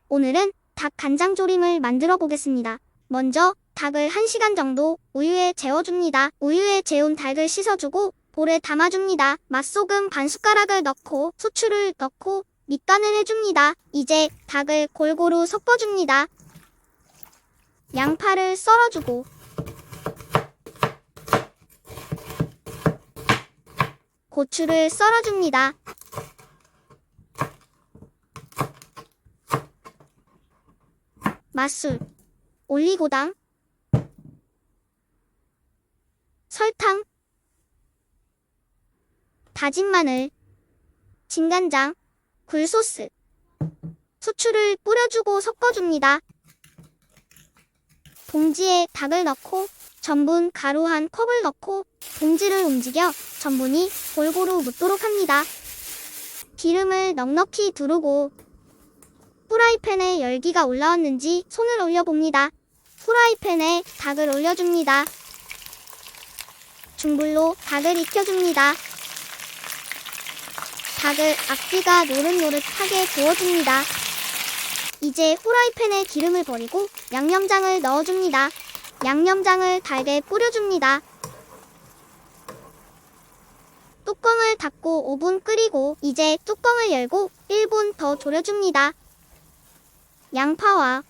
오늘은 닭 간장조림을 만들어 보겠습니다. 먼저 닭을 1시간 정도 우유에 재워줍니다. 우유에 재운 닭을 씻어주고 볼에 담아줍니다. 맛소금 반 숟가락을 넣고 후추를 넣고 밑간을 해줍니다. 이제 닭을 골고루 섞어줍니다. 양파를 썰어주고 고추를 썰어줍니다. 맛술, 올리고당, 설탕, 다진 마늘, 진간장, 굴소스, 후추를 뿌려주고 섞어줍니다. 봉지에 닭을 넣고 전분 가루 1컵을 넣고 봉지를 움직여 전분이 골고루 묻도록 합니다. 기름을 넉넉히 두르고 후라이팬에 열기가 올라왔는지 손을 올려봅니다. 후라이팬에 닭을 올려줍니다. 중불로 닭을 익혀줍니다. 닭을 앞뒤가 노릇노릇하게 구워줍니다. 이제 후라이팬에 기름을 버리고 양념장을 넣어줍니다. 양념장을 닭에 뿌려줍니다. 뚜껑을 닫고 5분 끓이고 이제 뚜껑을 열고 1분 더 졸여줍니다. 양파와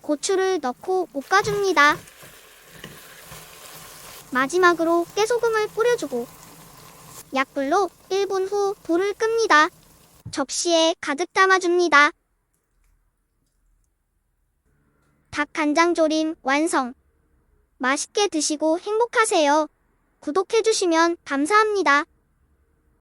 고추를 넣고 볶아줍니다. 마지막으로 깨소금을 뿌려주고 약불로 1분 후 불을 끕니다. 접시에 가득 담아줍니다. 닭 간장조림 완성! 맛있게 드시고 행복하세요. 구독해주시면 감사합니다.